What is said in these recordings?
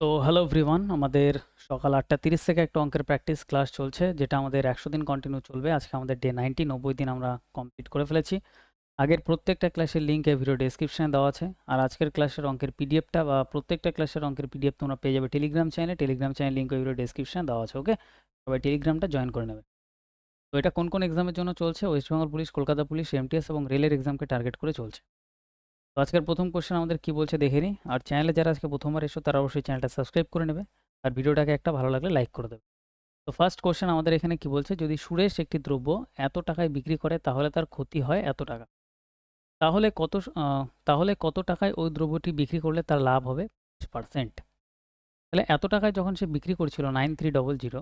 তো hello everyone, আমাদের সকাল 8:30 থেকে একটা অঙ্কের প্র্যাকটিস ক্লাস চলছে, যেটা আমাদের 100 দিন কন্টিনিউ চলবে। আজকে আমাদের ডে 90, 90 দিন আমরা কমপ্লিট করে ফেলেছি। আগের প্রত্যেকটা ক্লাসের লিঙ্ক এই ভিডিও ডেসক্রিপশনে দেওয়া আছে। আর আজকের ক্লাসের অঙ্কের পিডিএফটা বা প্রত্যেকটা ক্লাসের অঙ্কের পিডিএফ তোমরা পেয়ে যাবে টেলিগ্রাম চ্যানেলে। টেলিগ্রাম চ্যানেল লিঙ্ক এই ভিডিও ডেসক্রিপশনে দেওয়া আছে। ওকে, সবাই টেলিগ্রামটা জয়েন করে নেবে। তো এটা কোন কোন এক্সামের জন্য চলছে? West Bengal police, Kolkata police, MTS এবং রেলের এক্সামকে টার্গেট করে চলছে। তো আজকের প্রথম কোশ্চেন আমাদের কি বলছে দেখে নিই। আর চ্যানেলে যারা আজকে প্রথমবার এসো তারা অবশ্যই চ্যানেলটা সাবস্ক্রাইব করে নেবে আর ভিডিওটাকে একটা ভালো লাগলে লাইক করে দেবে। তো ফার্স্ট কোশ্চেন আমাদের এখানে কি বলছে, যদি সুরেশ একটি দ্রব্য এত টাকায় বিক্রি করে তাহলে তার ক্ষতি হয় এত টাকা। তাহলে তাহলে কত টাকায় ওই দ্রব্যটি বিক্রি করলে তার লাভ হবে 5%। তাহলে এত টাকায় যখন সে বিক্রি করছিল 9300,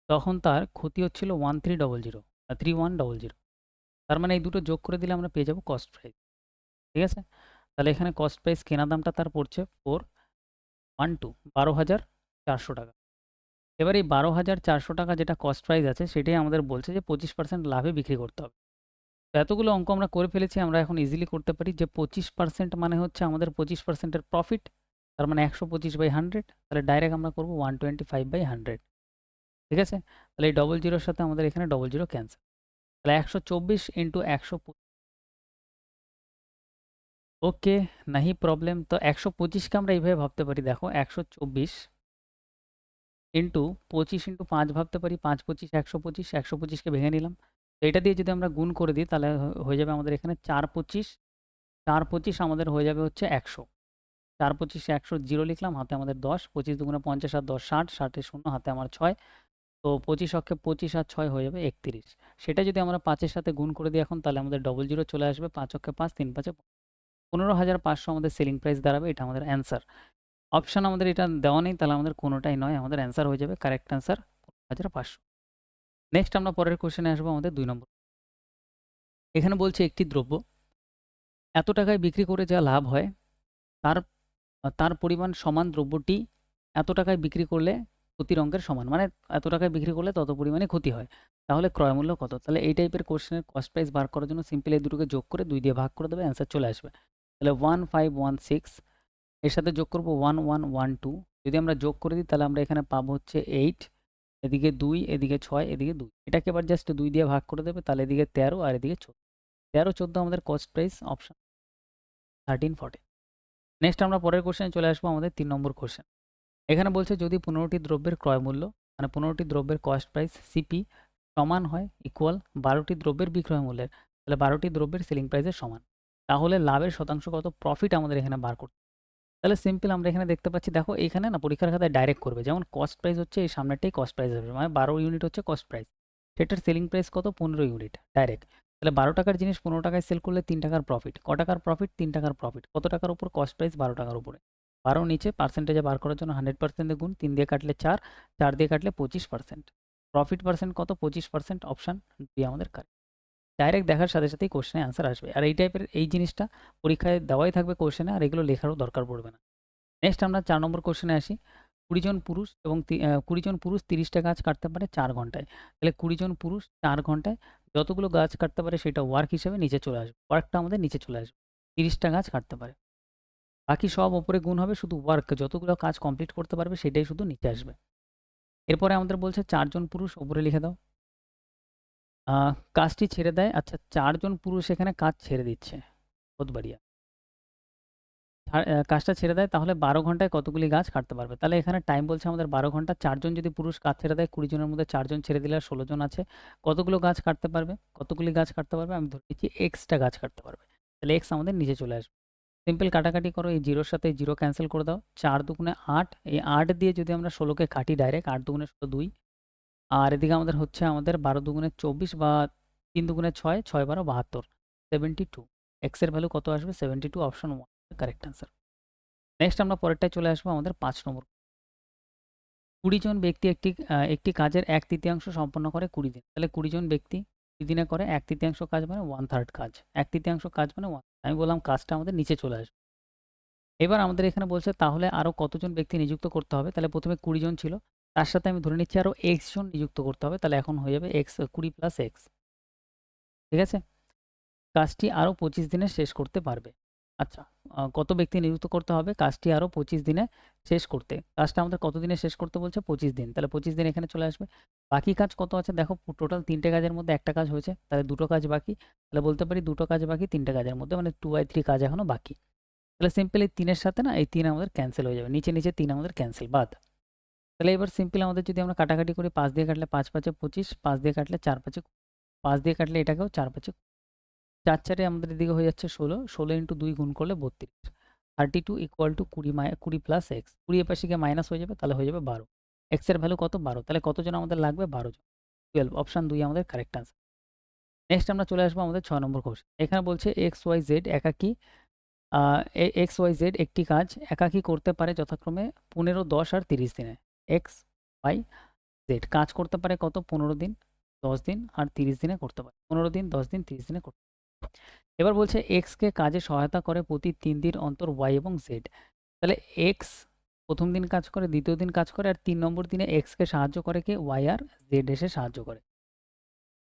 তখন তার ক্ষতি হচ্ছিল 3100। তার মানে এই দুটো যোগ করে দিলে আমরা পেয়ে যাবো কস্ট প্রাইস। ঠিক আছে, তাহলে এখানে কস্ট প্রাইস কেনা দামটা তার পড়ছে 12,400 টাকা। এবার এই 12,400 টাকা যেটা কস্ট প্রাইস আছে, সেটাই আমাদের বলছে যে 25% লাভে বিক্রি করতে হবে। তো এতগুলো অঙ্ক আমরা করে ফেলেছি, আমরা এখন ইজিলি করতে পারি যে 25% মানে হচ্ছে আমাদের 25%-এর প্রফিট। তার মানে 125/100। তাহলে ডাইরেক্ট আমরা করবো 125/100। ঠিক আছে, তাহলে এই ডবল জিরোর সাথে আমাদের এখানে ডবল জিরো ক্যান্সেল। তাহলে 124 ইন্টু 125। ওকে, নাহি প্রবলেম। তো 125কে আমরা এইভাবে ভাবতে পারি, দেখো 124 ইন্টু 25 ইন্টু 5 ভাবতে পারি। 5 25 125, 125কে ভেঙে নিলাম। তো এটা দিয়ে যদি আমরা গুণ করে দিই তাহলে হয়ে যাবে আমাদের এখানে 4 25। 4 25 আমাদের হয়ে যাবে হচ্ছে 100। 4 25 100, জিরো লিখলাম, হাতে আমাদের 10। 25 দুগুণে 50 আর 10 60, 60 শূন্য, হাতে আমার 6। তো 25 অক্ষে 25 আর 6 হয়ে যাবে 31। সেটা যদি আমরা 5-এর সাথে গুণ করে দিই এখন, তাহলে আমাদের ডবল জিরো চলে আসবে। 5 অক্ষে 5, 3 5-এ 15,500 আমাদের সেলিং প্রাইস দাঁড়াবে। এটা আমাদের অ্যান্সার। অপশান আমাদের এটা দেওয়া নেই, তাহলে আমাদের কোনোটাই নয়, আমাদের অ্যান্সার হয়ে যাবে কারেক্ট অ্যান্সার 15,500। নেক্সট আমরা পরের কোশ্চেনে আসবো, আমাদের 2 নম্বর। এখানে বলছে একটি দ্রব্য এত টাকায় বিক্রি করে যা লাভ হয় তার তার পরিমাণ সমান দ্রব্যটি এত টাকায় বিক্রি করলে ক্ষতির অঙ্কের সমান। মানে এত টাকায় বিক্রি করলে তত পরিমাণে ক্ষতি হয়। তাহলে ক্রয় মূল্য কত? তাহলে এই টাইপের কোশ্চেনের কস্ট প্রাইস বার করার জন্য সিম্পলি এই দুটোকে যোগ করে 2 দিয়ে ভাগ করে দেবে, অ্যান্সার চলে আসবে। তাহলে 1516, এর সাথে যোগ করব 1112। যদি আমরা যোগ করে দিই তাহলে আমরা এখানে পাবো হচ্ছে 8, এদিকে 2, এদিকে 6, এদিকে 2। এটাকে এবার জাস্ট 2 দিয়ে ভাগ করে দেবে, তাহলে এদিকে 13 আর এদিকে 14। 13 14 আমাদের কস্ট প্রাইস, অপশন 13 14। নেক্সট আমরা পরের কোশ্চেনে চলে আসবো, আমাদের 3 নম্বর কোশ্চেন। এখানে বলছে যদি 15টি দ্রব্যের ক্রয় মূল্য, মানে 15টি দ্রব্যের কস্ট প্রাইস সিপি সমান হয় ইকুয়াল 12টি দ্রব্যের বিক্রয় মূল্যের, তাহলে 12টি দ্রব্যের সেলিং প্রাইসের সমান, তাহলে লাভের শতাংশ কত? প্রফিট আমাদের এখানে বার করতে। তাহলে সিম্পল আমরা এখানে দেখতে পাচ্ছি, দেখো এখানে না পরীক্ষার খাতায় ডাইরেক্ট করবে। যেমন কস্ট প্রাইস হচ্ছে এই সামনেরটাই কস্ট প্রাইস হবে, মানে 12 ইউনিট হচ্ছে কস্ট প্রাইস, সেটার সেলিং প্রাইস কত? 15 ইউনিট ডাইরেক্ট। তাহলে 12 টাকার জিনিস 15 টাকায় সেল করলে 3 টাকার প্রফিট। ক টাকার প্রফিট? 3 টাকার প্রফিট। কত টাকার উপর? কস্ট প্রাইস 12 টাকার উপরে। 12 নিচে, পার্সেন্টেজে বার করার জন্য 100% দিয়ে গুণ, 3 দিয়ে কাটলে 4, 4 দিয়ে কাটলে 25%। প্রফিট পার্সেন্ট কত? 25%। অপশান বি আমাদের কারেক্ট। ডাইরেক্ট দেখার সাথে সাথেই কোশ্চেনে অ্যান্সার আসবে। আর এই টাইপের এই জিনিসটা পরীক্ষায় দেওয়াই থাকবে কোশ্চেনে, আর এগুলো লেখারও দরকার পড়বে না। নেক্সট আমরা 4 নম্বর কোশ্চেনে আসি। 20 জন পুরুষ এবং 20 জন পুরুষ 30টা গাছ কাটতে পারে 4 ঘন্টায়। তাহলে 20 জন পুরুষ 4 ঘন্টায় যতগুলো গাছ কাটতে পারে সেটা ওয়ার্ক হিসেবে নিচে চলে আসবে। ওয়ার্কটা আমাদের নিচে চলে আসবে। 30টা গাছ কাটতে পারে। বাকি সব ওপরে গুণ হবে, শুধু ওয়ার্ক যতগুলো কাজ কমপ্লিট করতে পারবে সেটাই শুধু নিচে আসবে। এরপরে আমাদের বলছে 4 জন পুরুষ, ওপরে লিখে দাও। কাজটি ছেড়ে দেয়। আচ্ছা, 4 জন পুরুষ এখানে কাজ ছেড়ে দিচ্ছে। বহুত বাড়িয়া। কাজটা ছেড়ে দেয়, তাহলে 12 ঘন্টায় কতগুলি গাছ কাটতে পারবে? তাহলে এখানে টাইম বলছে আমাদের 12 ঘন্টা। 4 জন যদি পুরুষ কাজ ছেড়ে দেয়, 20 জনের মধ্যে 4 জন ছেড়ে দিলে আর 16 জন আছে। কতগুলো গাছ কাটতে পারবে? কতগুলি গাছ কাটতে পারবে? আমি ধরে নিচ্ছি টা গাছ কাটতে পারবে। তাহলে এক্স আমাদের নিচে চলে আসবে। সিম্পল কাটাকাটি করো, এই জিরোর সাথে জিরো ক্যান্সেল করে দাও। 4 দুগুণে 8, এই 8 দিয়ে যদি আমরা 16কে কাটি ডাইরেক্ট, 8 দুগুণে 16 2। আর এদিকে আমাদের হচ্ছে আমাদের 12 দুগুণে 24 বা 3 দুগুণে 6, 6 12 72, 72। এক্স এর ভ্যালু কত আসবে? 72। Option 1 correct answer. নেক্সট আমরা পরেরটায় চলে আসবো, আমাদের 5 নম্বর। 20 জন ব্যক্তি একটি কাজের 1/3 সম্পন্ন করে 20 দিন। তাহলে 20 জন ব্যক্তি 20 দিনে করে 1/3 কাজ, মানে 1/3 কাজ। 1/3 কাজ মানে 1। আমি বললাম কাজটা আমাদের নিচে চলে আসবে। এবার আমাদের এখানে বলছে তাহলে আরও কতজন ব্যক্তি নিযুক্ত করতে হবে? তাহলে প্রথমে 20 জন ছিল, তার সাথে আমি ধরে নিচ্ছি আরও এক্স জন নিযুক্ত করতে হবে। তাহলে এখন হয়ে যাবে এক্স 20 প্লাস এক্স। ঠিক আছে, কাজটি আরও 25 দিনে শেষ করতে পারবে। আচ্ছা, কত ব্যক্তি নিযুক্ত করতে হবে কাজটি আরও 25 দিনে শেষ করতে। কাজটা আমাদের কত দিনে শেষ করতে বলছে? 25 দিন। তাহলে 25 দিন এখানে চলে আসবে। বাকি কাজ কত আছে দেখো, টোটাল 3টে কাজের মধ্যে একটা কাজ হয়েছে, তাহলে 2টো কাজ বাকি। তাহলে বলতে পারি 2টো কাজ বাকি 3টে কাজের মধ্যে, মানে 2/3 কাজ এখনো বাকি। তাহলে সিম্পল এই 3 এর সাথে না এই 3 আমাদের ক্যানসেল হয়ে যাবে। নিচে 3 আমাদের ক্যানসেল বাদ। তাহলে এবার সিম্পল আমাদের যদি আমরা কাটাকাটি করি, 5 দিয়ে কাটলে 5 5 এ 25, 5 দিয়ে কাটলে 4 5 এ 5 দিয়ে কাটলে এটাকেও 4 5 এ 4 4 এ আমাদের এদিকে হয়ে যাচ্ছে 16, 16 ইন্টু 2 গুণ করলে 32, 32 ইকুয়াল টু 20 প্লাস এক্স, 20 এপাশে গিয়ে মাইনাস হয়ে যাবে, তাহলে হয়ে যাবে 12। এক্স এর ভ্যালু কত? 12। তাহলে কতজন আমাদের লাগবে? 12 জন। 12, অপশন 2 আমাদের কারেক্ট আনসার। নেক্সট আমরা চলে আসবো আমাদের 6 নম্বর কোশ্চেন। এখানে বলছে এক্স ওয়াই জেড একাকী এক্স ওয়াই জেড একটি কাজ একাকী করতে পারে যথাক্রমে 15, 10 আর 30 দিনে। এক্স ওয়াই জেড কাজ করতে পারে কত? 15 দিন, 10 দিন আর 30 দিনে করতে পারে। 15 দিন, 10 দিন, 30 দিনে করতে পারে। এবার বলছে এক্স কে কাজে সহায়তা করে প্রতি 3 দিন অন্তর ওয়াই এবং জেড। তাহলে এক্স প্রথম দিন কাজ করে, দ্বিতীয় দিন কাজ করে, আর 3 নম্বর দিনে এক্স কে সাহায্য করে কে? ওয়াই আর জেড এসে সাহায্য করে।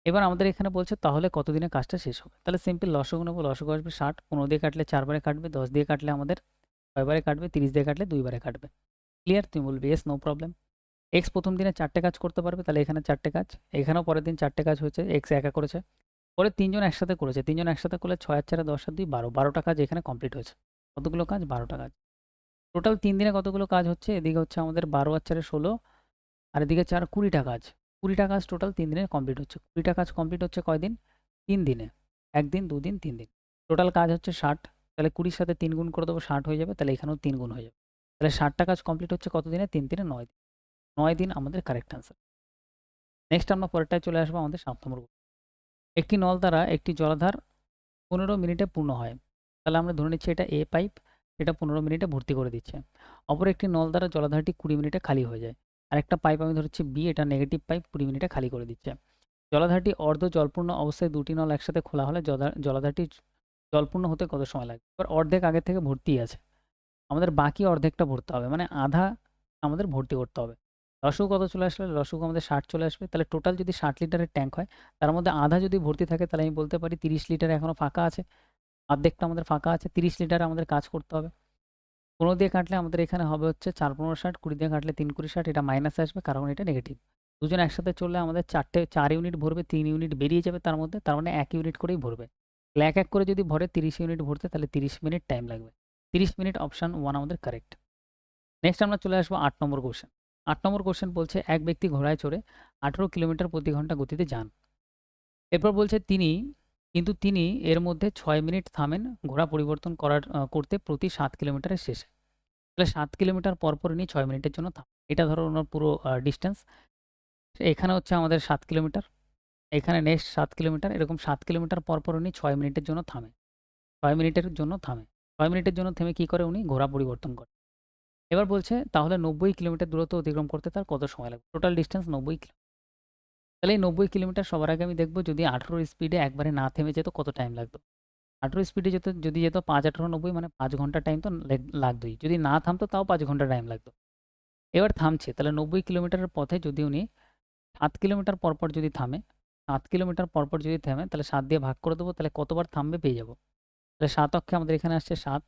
এবার আমাদের এখানে বলছে তাহলে কতদিনে কাজটা শেষ হবে? তাহলে সিম্পল লসাগু নেব, লসাগু আসবে 60, 15 দিয়ে কাটলে 4 বারে কাটবে, 10 দিয়ে কাটলে আমাদের 6 বারে কাটবে, 30 দিয়ে কাটলে 2 বারে কাটবে। ক্লিয়ার? তুমি বলবে ইয়েস, নো প্রবলেম। এক্স প্রথম দিনে 4টে কাজ করতে পারবে, তাহলে এখানে 4টে কাজ, এখানেও পরের দিন 4টে কাজ হয়েছে, এক্স একা করেছে। পরে 3 জন একসাথে করেছে, 3 জন একসাথে করলে 6 আর 4 10 আর 2 12, 12টা কাজ এখানে কমপ্লিট হয়েছে। কতগুলো কাজ? 12টা কাজ। টোটাল 3 দিনে কতগুলো কাজ হচ্ছে? এদিকে হচ্ছে আমাদের 12 আর 4 16, আর এদিকে 4 20টা কাজ। 20টা কাজ টোটাল 3 দিনে কমপ্লিট হচ্ছে। 20টা কাজ কমপ্লিট হচ্ছে কয়দিন? 3 দিনে। 1 দিন, 2 দিন, 3 দিন। টোটাল কাজ হচ্ছে 60। তাহলে 20 র সাথে 3 গুণ করে দেবো, 60 হয়ে যাবে। তাহলে এখানেও 3 গুণ হয়ে যাবে। তাহলে 60টা কাজ কমপ্লিট হচ্ছে কত দিনে? 3 দিনে 9 দিন। 9 দিন আমাদের কারেক্ট আনসার। নেক্সট আমরা পরেরটায় চলে আসবো আমাদের 7 নম্বর। একটি নল দ্বারা একটি জলাধার 15 মিনিটে পূর্ণ হয়। তাহলে আমরা ধরে নিচ্ছি এটা এ পাইপ, এটা 15 মিনিটে ভর্তি করে দিচ্ছে। অপর একটি নল দ্বারা জলাধারটি 20 মিনিটে খালি হয়ে যায়। আরেকটা পাইপ আমি ধরছি বি, এটা নেগেটিভ পাইপ, 20 মিনিটে খালি করে দিচ্ছে। জলাধারটি অর্ধ জলপূর্ণ অবস্থায় 2টি নল একসাথে খোলা হলে জলাধারটি জলপূর্ণ হতে কত সময় লাগবে? এবার অর্ধেক আগে থেকে ভর্তি আছে, আমাদের বাকি অর্ধেকটা ভরতে হবে, মানে আধা আমাদের ভর্তি করতে হবে। লসগু কত চলে আসলে? লসগু আমাদের 60 চলে আসবে। তাহলে টোটাল যদি 60 লিটারের ট্যাঙ্ক হয়, তার মধ্যে আধা যদি ভর্তি থাকে, তাহলে আমি বলতে পারি 30 লিটার এখনো ফাঁকা আছে। অর্ধেকটা আমাদের ফাঁকা আছে, 30 লিটার আমাদের কাজ করতে হবে। 15 দিয়ে কাটলে আমাদের এখানে হবে হচ্ছে 4 15 60, 20 দিয়ে কাটলে 3 20 60, এটা মাইনাসে আসবে কারণ এটা নেগেটিভ। দুজন একসাথে চললে আমাদের 4 ইউনিট ভরবে, 3 ইউনিট বেরিয়ে যাবে তার মধ্যে, তার মানে 1 ইউনিট করেই ভরবে। তাহলে এক এক করে যদি ভরে 30 ইউনিট ভরতে, তাহলে 30 মিনিট টাইম লাগবে। 30 মিনিট, অপশন 1 আমাদের কারেক্ট। নেক্সট আমরা চলে আসবো 8 নম্বর কোশ্চেন। 8 নম্বর কোশ্চেন বলছে এক ব্যক্তি ঘোড়ায় চড়ে 18 কিলোমিটার প্রতি ঘন্টা গতিতে যান। এরপর বলছে তিনি এর মধ্যে 6 মিনিট থামেন ঘোড়া পরিবর্তন করতে প্রতি 7 কিলোমিটারের শেষে। তাহলে 7 কিলোমিটার পর পর উনি 6 মিনিটের জন্য থামেন। এটা ধরো ওনার পুরো ডিস্টেন্স। এখানে হচ্ছে আমাদের 7 কিলোমিটার, এখানে নেক্সট 7 কিলোমিটার, এরকম 7 কিলোমিটার পর পর উনি 6 মিনিটের জন্য থামে। 6 মিনিটের জন্য থামে। 6 মিনিটের জন্য থেমে কি করে? উনি ঘোড়া পরিবর্তন করে। এবার বলছে তাহলে 90 কিলোমিটার দূরত্ব অতিক্রম করতে তার কত সময় লাগবে? Total distance 90 kilometre. তাহলে এই 90 কিলোমিটার সবার আগে আমি দেখব যদি 18 স্পিডে একবারে না থেমে যেত কত টাইম লাগতো? 18 স্পিডে যদি যেত 5 18 90, মানে 5 ঘন্টা টাইম তো লাগতোই। যদি না থামতো তাও 5 ঘন্টা টাইম লাগতো। এবার থামছে, তাহলে 90 কিলোমিটারের পথে যদি উনি 7 কিলোমিটার পর পর যদি থামে, 7 কিলোমিটার পর পর যদি থামে, তাহলে 7 দিয়ে ভাগ করে দেবো, তাহলে কতবার থামবে পেয়ে যাব। তাহলে 7 অক্ষে আমাদের এখানে আসছে 7,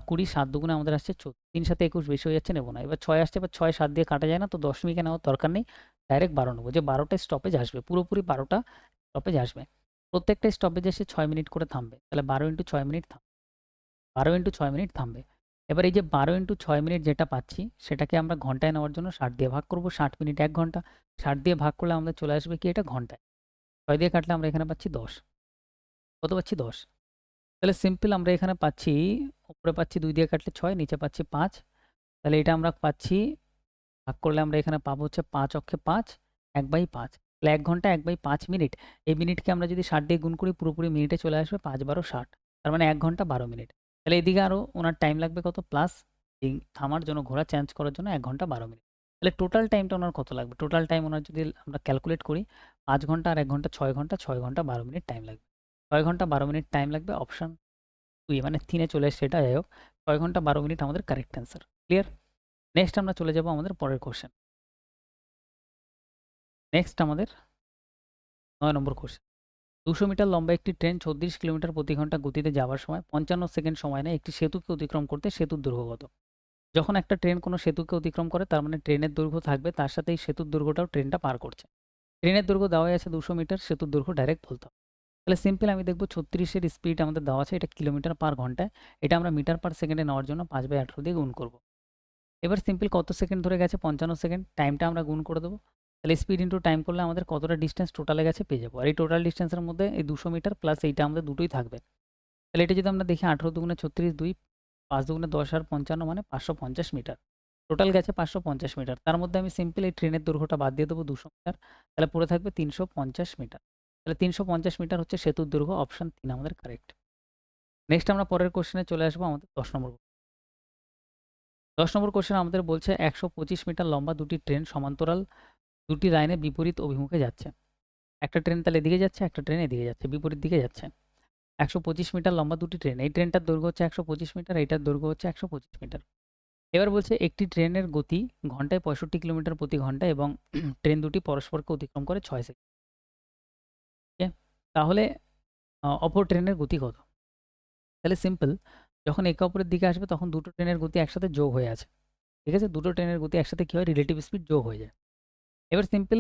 20, 7 দুগুণে আমাদের আসছে 14, 3 সাথে 21 বেশি হয়ে যাচ্ছে, নেব না। এবার 6 আসছে, এবার 6 7 দিয়ে কাটা যায় না, তো দশমিকে নেওয়ার দরকার নেই, ডাইরেক্ট 12 নেবো, যে 12টা স্টপেজ আসবে, পুরোপুরি 12টা স্টপেজ আসবে। প্রত্যেকটা স্টপেজে এসে 6 মিনিট করে থামবে, তাহলে 12 ইন্টু 6 মিনিট 12 ইন্টু 6 মিনিট থামবে। এবার এই যে 12 ইন্টু 6 মিনিট যেটা পাচ্ছি, সেটাকে আমরা ঘন্টায় নেওয়ার জন্য 60 দিয়ে ভাগ করব। 60 মিনিট 1 ঘন্টা, 60 দিয়ে ভাগ করলে আমাদের চলে আসবে কি? এটা ঘন্টায়। 6 দিয়ে কাটলে আমরা এখানে পাচ্ছি 10। কত পাচ্ছি? 10। তাহলে সিম্পল আমরা এখানে পাচ্ছি, উপরে পাচ্ছি 2 দিয়ে কাটলে 6, নিচে পাচ্ছি 5। তাহলে এটা আমরা পাচ্ছি, ভাগ করলে আমরা এখানে পাবো হচ্ছে 5 অক্ষে 5, 1/5। তাহলে 1 ঘন্টা 1/5 মিনিট। এই মিনিটকে আমরা যদি 60 দিয়ে গুণ করি, পুরোপুরি মিনিটে চলে আসবে 5 12 60। তার মানে 1 ঘন্টা 12 মিনিট। তাহলে এদিকে আরও ওনার টাইম লাগবে কত? প্লাস এই থামার জন্য, ঘোড়া চেঞ্জ করার জন্য 1 ঘন্টা 12 মিনিট। তাহলে টোটাল টাইমটা ওনার কত লাগবে? টোটাল টাইম ওনার যদি আমরা ক্যালকুলেট করি, 5 ঘন্টা আর 1 ঘন্টা 6 ঘন্টা, 6 ঘন্টা 12 মিনিট টাইম লাগবে। 6 ঘন্টা 12 মিনিট টাইম লাগবে, অপশন 2, মানে 3 এ চলে এসছে, এটা যাই হোক। 6 ঘন্টা 12 মিনিট আমাদের কারেক্ট অ্যান্সার। ক্লিয়ার? নেক্সট আমরা চলে যাব আমাদের পরের কোশ্চেন। নেক্সট আমাদের 9 নম্বর কোশ্চেন। 200 মিটার লম্বা একটি ট্রেন 36 কিলোমিটার প্রতি ঘন্টা গতিতে যাওয়ার সময় 55 সেকেন্ড সময় নেয় একটি সেতুকে অতিক্রম করতে। সেতুর দৈর্ঘ্য কত? যখন একটা ট্রেন কোনো সেতুকে অতিক্রম করে তার মানে ট্রেনের দৈর্ঘ্য থাকবে, তার সাথে এই সেতুর দৈর্ঘ্যটাও ট্রেনটা পার করছে। ট্রেনের দৈর্ঘ্য দেওয়াই আছে 200 মিটার, সেতুর দৈর্ঘ্য ডাইরেক্ট বলতে হবে। তাহলে সিম্পল আমি দেখব 36 এর স্পিড আমাদের দেওয়া আছে, এটা কিলোমিটার পার ঘন্টায়। এটা আমরা মিটার পার সেকেন্ডে নেওয়ার জন্য 5/18 দিয়ে গুণ করব। এবার সিম্পল কত সেকেন্ড ধরে গেছে? 55 সেকেন্ড। টাইমটা আমরা গুণ করে দেবো। তাহলে স্পিড ইনটু টাইম করলে আমাদের কতটা ডিস্টেন্স টোটালে গেছে পেয়ে যাবো। আর এই টোটাল ডিস্টেন্সের মধ্যে এই 200 মিটার প্লাস এইটা আমাদের দুটোই থাকবে। তাহলে এটা যদি আমরা দেখি 18 দুগুণে 36, 2 5 দুগুণে 10 আর 55 মানে 550 মিটার। টোটাল গেছে 550 মিটার। তার মধ্যে আমি সিম্পল এই ট্রেনের দৈর্ঘ্যটা বাদ দিয়ে দেবো 200 মিটার। তাহলে পড়ে থাকবে 350 মিটার। তাহলে 350 মিটার হচ্ছে সেতুর দৈর্ঘ্য। অপশন 3 আমাদের কারেক্ট। নেক্সট আমরা পরের কোশ্চেনে চলে আসবো আমাদের 10 নম্বর। 10 নম্বর কোশ্চেন আমাদের বলছে 125 মিটার লম্বা দুটি ট্রেন সমান্তরাল দুটি লাইনে বিপরীত অভিমুখে যাচ্ছে। একটা ট্রেন তাহলে এদিকে যাচ্ছে, একটা ট্রেন এদিকে যাচ্ছে, বিপরীত দিকে যাচ্ছে। 125 মিটার লম্বা দুটি ট্রেন। এই ট্রেনটার দৈর্ঘ্য হচ্ছে 125 মিটার, এইটার দৈর্ঘ্য হচ্ছে 125 মিটার। এবার বলছে একটি ট্রেনের গতি ঘন্টায় 65 কিলোমিটার প্রতি ঘন্টা এবং ট্রেন দুটি পরস্পরকে অতিক্রম করে 6 সেকেন্ড। ওকে? তাহলে অপর ট্রেনের গতি কত? তাহলে সিম্পল, যখন একে অপরের দিকে আসবে তখন দুটো ট্রেনের গতি একসাথে যোগ হয়ে আছে। ঠিক আছে? দুটো ট্রেনের গতি একসাথে কি হয়? রিলেটিভ স্পিড যোগ হয়ে যায়। এবার সিম্পল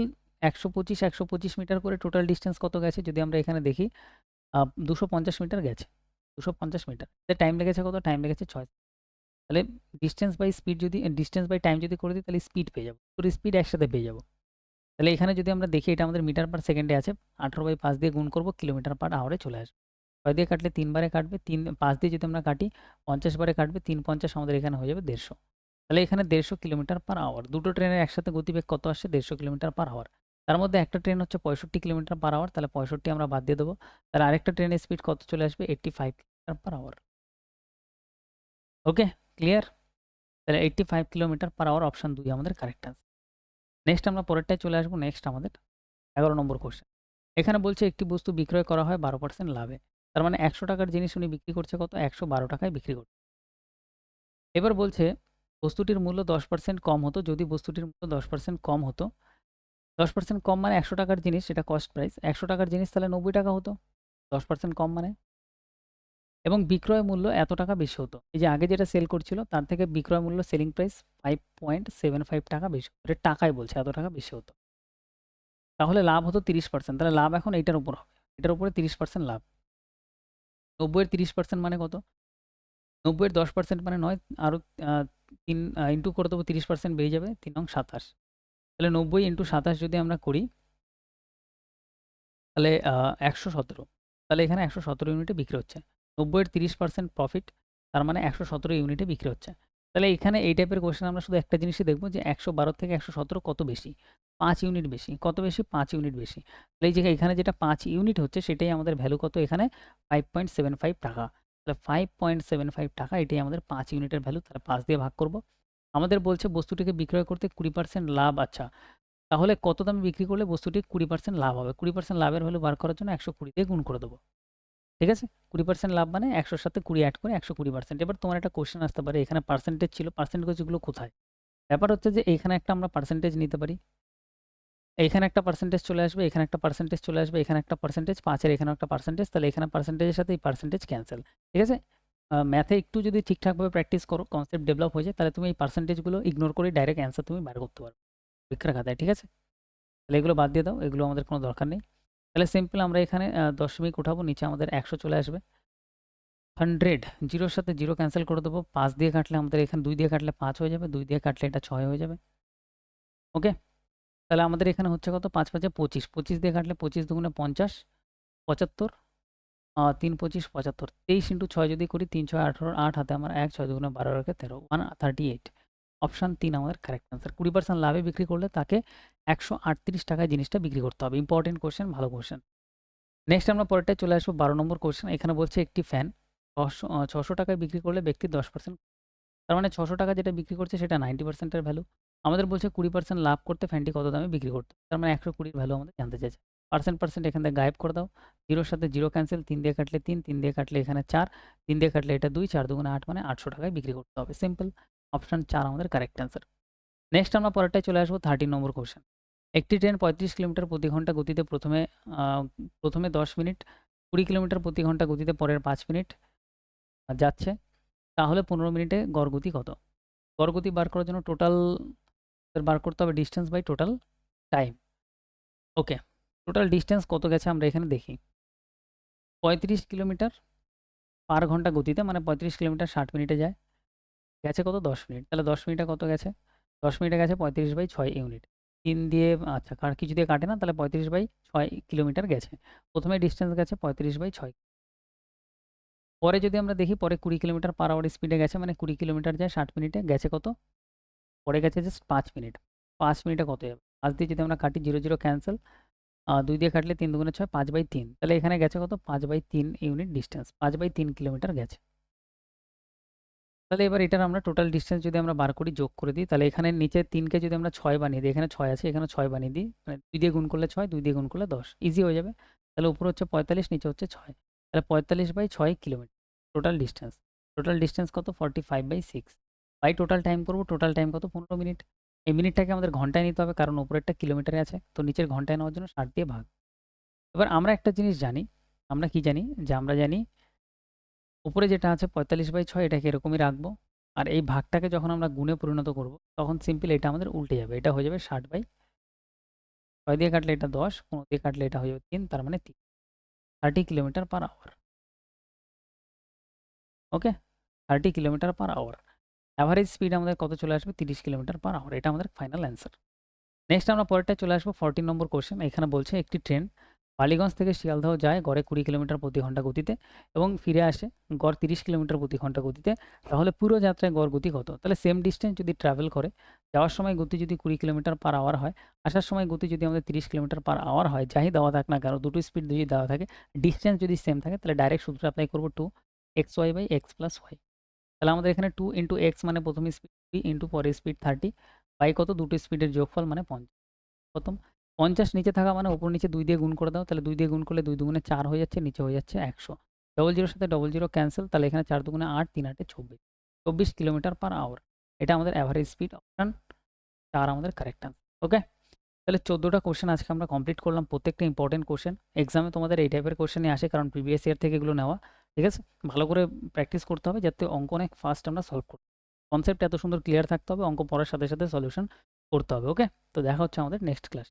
125 মিটার করে টোটাল ডিসট্যান্স কত গেছে? যদি আমরা এখানে দেখি 250 মিটার গেছে। 250 মিটার। টাইম লেগেছে কত? টাইম লেগেছে 6। তাহলে ডিসট্যান্স বাই টাইম যদি করে দিই তাহলে স্পিড পেয়ে যাবো। পুরো স্পিড একসাথে পেয়ে যাবো। তাহলে এখানে যদি আমরা দেখি এটা আমাদের মিটার পার সেকেন্ডে আছে। 18/5 দিয়ে গুণ করব, কিলোমিটার পার আওয়ারে চলে আসবে। 6 দিয়ে কাটলে 3 বারে কাটবে, 5 দিয়ে যদি আমরা কাটি 50 বারে কাটবে, 3×50 আমাদের এখানে হয়ে যাবে 150। তাহলে এখানে 150 কিলোমিটার পার আওয়ার। দুটো ট্রেনের একসাথে গতিবেগ কত আসছে? 150 কিলোমিটার পার আওয়ার। তার মধ্যে একটা ট্রেন হচ্ছে 65 কিলোমিটার পার আওয়ার, তাহলে 65 আমরা বাদ দিয়ে দেবো। তাহলে আরেকটা ট্রেনের স্পিড কত চলে আসবে? 85 কিলোমিটার পার আওয়ার। ওকে? ক্লিয়ার? তাহলে 85 কিলোমিটার পার আওয়ার অপশন 2 আমাদের কারেক্ট আনসার। নেক্সট আমরা পরেরটায় চলে আসবো। নেক্সট আমাদের 11 নম্বর কোশ্চেন। এখানে বলছে একটি বস্তু বিক্রয় করা হয় 12% লাভে। তার মানে 100 টাকার জিনিস উনি বিক্রি করছে কত? 112 টাকায় বিক্রি করছে। এবার বলছে বস্তুটির মূল্য 10% কম হতো যদি বস্তুটির মূল্য 10% কম হতো। 10% কম মানে 100 টাকার জিনিস, সেটা কস্ট প্রাইস। 100 টাকার জিনিস তাহলে 90 টাকা হতো। 10% কম মানে, এবং বিক্রয় মূল্য এত টাকা বেশি হতো। এই যে আগে যেটা সেল করছিল তার থেকে বিক্রয় মূল্য সেলিং প্রাইস 5.75 টাকা বেশি হতো। এটা টাকায় বলছে এত টাকা বেশি হতো। তাহলে লাভ হতো 30%। তাহলে লাভ এখন এইটার উপর হবে। এটার উপরে 30% লাভ। 90 এর 30% মানে কত? 90 এর 10% মানে 9, আরও 3 ইন্টু করে দেবো, 30% বেরিয়ে যাবে। 3 নং 27। তাহলে 90 ইন্টু 27 যদি আমরা করি তাহলে 117। তাহলে এখানে 117 ইউনিটে বিক্রি হচ্ছে। 90 এর 30% প্রফিট, তার মানে 117 ইউনিটে বিক্রি হচ্ছে। তাহলে এখানে এই টাইপের কোয়েশ্চেন আমরা শুধু একটা জিনিসই দেখব যে 112 থেকে 117 কত বেশি? 5 ইউনিট বেশি। কত বেশি? 5 ইউনিট বেশি। তাহলে এই যে এখানে যেটা 5 ইউনিট হচ্ছে সেটাই আমাদের ভ্যালু কত এখানে? 5.75 টাকা। তাহলে 5.75 টাকা এটাই আমাদের 5 ইউনিটের ভ্যালু। তাহলে 5 দিয়ে ভাগ করব। আমাদের বলছে বস্তুটিকে বিক্রয় করতে 20% লাভ। আচ্ছা, তাহলে কত দামে বিক্রি করলে বস্তুটি 20% লাভ হবে? 20% লাভের ভ্যালু বার করার জন্য 120 দিয়ে গুণ করে দেবো। ঠিক আছে? 20% লাভ মানে 100 র সাথে 20 অ্যাড করে 120%। এবার তোমার একটা কোয়েশ্চেন আসতে পারে, এখানে পার্সেন্টেজ ছিল, পার্সেন্টেজগুলো কোথায়? ব্যাপার হচ্ছে যে এইখানে একটা আমরা পার্সেন্টেজ নিতে পারি। এইখানে একটা পার্সেন্টেজ চলে আসবে, এখানে একটা পার্সেন্টেজ চলে আসবে, এখানে একটা পার্সেন্টেজ, 5 এর এখানেও একটা পার্সেন্টেজ। তাহলে এখানে পার্সেন্টেজের সাথে এই পার্সেন্টেজ ক্যানসেল। ঠিক আছে? ম্যাথে একটু যদি ঠিকঠাকভাবে প্র্যাকটিস করো, কনসেপ্ট ডেভেলপ হয়ে যায়, তাহলে তুমি এই পার্সেন্টেজগুলো ইগনোর করে ডাইরেক্ট অ্যান্সার তুমি বার করতে পারবে পরীক্ষার খাতায়। ঠিক আছে? তাহলে এগুলো বাদ দিয়ে দাও, এগুলো আমাদের কোনো দরকার নেই। তাহলে সিম্পল আমরা এখানে দশমিক উঠাবো, নিচে আমাদের 100 চলে আসবে। 100, জিরোর সাথে জিরো ক্যান্সেল করে দেবো। 5 দিয়ে কাটলে আমাদের এখানে 2 দিয়ে কাটলে 5 হয়ে যাবে, 2 দিয়ে কাটলে এটা 6 হয়ে যাবে। ওকে? তাহলে আমাদের এখানে হচ্ছে কত? 5 5 25, 25 দিয়ে কাটলে 25 দুগুণে 50, 75, 3 25 75, 23 ইন্টু 6 যদি করি 3 6 18, 8 হাতে আমার 1, 6 দুগুণে 12 রেখে 13, 138। অপশান 3 আমাদের কারেক্ট আনসার। 20% লাভে বিক্রি করলে তাকে 138 টাকায় জিনিসটা বিক্রি করতে হবে। ইম্পর্টেন্ট কোয়েশ্চেন, ভালো কোয়েশ্চেন। নেক্সট আমরা পরেরটায় চলে আসবো 12 নম্বর কোয়েশ্চেন। এখানে বলছে একটি ফ্যান 600 টাকায় বিক্রি করলে ব্যক্তি 10%, তার মানে 600 টাকা যেটা বিক্রি করছে সেটা 90% এর ভ্যালু। আমাদের বলছে 20% লাভ করতে ফ্যানটি কত দামে বিক্রি করতে হবে? তার মানে 120 এর ভ্যালু আমাদের জানতে চাইছে। পার্সেন্ট এখান থেকে গায়েব করে দাও। 0 এর সাথে 0 ক্যানসেল, 3 দিয়ে কাটলে 3, 3 দিয়ে কাটলে এখানে 4, 3 দিয়ে কাটলে এটা 2, 4 দুগুণে 8 মানে 800 টাকায় বিক্রি করতে হবে। সিম্পল, অপশন 4 আমাদের কারেক্ট অ্যান্সার। নেক্সট আমরা পরেরটায় চলে আসবো 13 নম্বর কোয়েশ্চেন। একটি ট্রেন 35 কিলোমিটার প্রতি ঘন্টা গতিতে প্রথমে 10 মিনিট 20 কিলোমিটার প্রতি ঘন্টা গতিতে পরের 5 মিনিট যাচ্ছে, তাহলে 15 মিনিটে গড় গতি কত? গড় গতি বার করার জন্য টোটাল বার করতে হবে distance by total time. Okay, total distance কত গেছে আমরা এখানে দেখি। 35 কিলোমিটার পার ঘন্টা গতিতে, মানে 35 কিলোমিটার 60 মিনিটে যায়, গেছে কত? 10 মিনিট। তাহলে 10 মিনিটে কত গেছে? 10 মিনিটে গেছে 35/6 ইউনিট। 3 দিয়ে আচ্ছা কিছু দিয়ে কাটে না, তাহলে 35/6 কিলোমিটার গেছে। প্রথমে ডিস্টেন্স গেছে 35/6। পরে যদি আমরা দেখি, পরে 20 কিলোমিটার পার আওয়ার স্পিডে গেছে, মানে 20 কিলোমিটার যায় 60 মিনিটে, গেছে কত? পরে গেছে জাস্ট 5 মিনিট। 5 মিনিটে কত যাবে? 5 দিয়ে যদি আমরা কাটি, 0 0 ক্যান্সেল, 2 দিয়ে কাটলে 3 দুগুণে 6, 5/3। তাহলে এখানে গেছে কত? 5/3 ইউনিট ডিস্টেন্স, 5/3 কিলোমিটার গেছে। তাহলে এবার এটার আমরা টোটাল ডিস্টেন্স যদি আমরা বার করি, যোগ করে দিই, তাহলে এখানে নিচে 3 কে যদি আমরা 6 বানিয়ে দিই, এখানে 6 আছে, এখানে 6 বানিয়ে দিই, মানে 2 দিয়ে গুণ করলে 6, 2 দিয়ে গুণ করলে 10, ইজি হয়ে যাবে। তাহলে উপরে হচ্ছে 45, নিচে হচ্ছে 6, তাহলে 45/6 kilometre total distance. Total distance কত? 45/6 বাই টোটাল টাইম করব। টোটাল টাইম কত? 15 মিনিট। এই মিনিটটাকে আমাদের ঘন্টায় নিতে হবে, কারণ উপরেরটা কিলোমিটারে আছে, তো নিচের ঘন্টায় নেওয়ার জন্য 60 দিয়ে ভাগ। এবার আমরা একটা জিনিস জানি, আমরা কি জানি, যে আমরা জানি উপরে যেটা আছে 45/6, এটাকে এরকমই রাখবো। আর এই ভাগটাকে যখন আমরা গুণে পরিণত করব, তখন সিম্পল এটা আমাদের উল্টে যাবে, এটা হয়ে যাবে 60/6 দিয়ে কাটলে এটা 10, 15 দিয়ে কাটলে এটা হয়ে যাবে 3, তার মানে 30 kilometre per hour. Okay, 30 kilometre per hour. Average speed আমাদের কত চলে আসবে? 30 কিলোমিটার পার আওয়ার। এটা আমাদের ফাইনাল অ্যান্সার। নেক্সট আমরা পরেরটায় চলে আসবো 14 নম্বর কোশ্চেন। এখানে বলছে একটি ট্রেন বালিগঞ্জ থেকে শিয়ালদহ যায় গড়ে 20 কিলোমিটার প্রতি ঘন্টা গতিতে এবং ফিরে আসে গড় 30 কিলোমিটার প্রতি ঘন্টা গতিতে, তাহলে পুরো যাত্রায় গড় গতি কত? তাহলে সেম ডিস্টেন্স যদি ট্রাভেল করে, যাওয়ার সময় গতি যদি 20 কিলোমিটার পার আওয়ার হয়, আসার সময় গতি যদি আমাদের 30 কিলোমিটার পার আওয়ার হয়, যাই দেওয়া থাক না কেন, দুটো স্পিড যদি দেওয়া থাকে, ডিস্টেন্স যদি সেম থাকে, তাহলে ডাইরেক্ট সূত্র অ্যাপ্লাই করবো 2xy/x + y। তাহলে আমাদের এখানে 2 × x মানে প্রথম স্পিড 2 ইন্টু পরের স্পিড 30 বাই কত? দুটো স্পিডের যোগফল মানে 50। প্রথম 50 নিচে থাকা মানে উপর নিচে 2 দিয়ে গুণ করে দাও, তাহলে 2 দিয়ে গুণ করলে 2 দুগুণে 4 হয়ে যাচ্ছে, নিচে হয়ে যাচ্ছে 100। ডবল জিরোর সাথে ডবল জিরো ক্যান্সেল, তাহলে এখানে 4 দুগুণে 8, 3 8 24, 24 কিলোমিটার পার আওয়ার। এটা আমাদের অ্যাভারেজ স্পিড। অপশন 4 আমাদের কারেক্ট আনসার। ওকে, তাহলে 14টা কোশ্চেন আজকে আমরা কমপ্লিট করলাম। প্রত্যেকটা ইম্পর্টেন্ট কোশ্চেন, এক্সামে তোমাদের এই টাইপের কোশ্চেনই আসে, কারণ প্রিভিয়াস ইয়ার থেকে এগুলো নেওয়া। ঠিক আছে, ভালো করে প্র্যাকটিস করতে হবে, যাতে অঙ্ক অনেক ফাস্ট আমরা সলভ করি। কনসেপ্ট এত সুন্দর ক্লিয়ার থাকতে হবে, অঙ্ক পড়ার সাথে সাথে সলিউশন করতে হবে। ওকে, তো দেখা হচ্ছে আমাদের নেক্সট ক্লাস।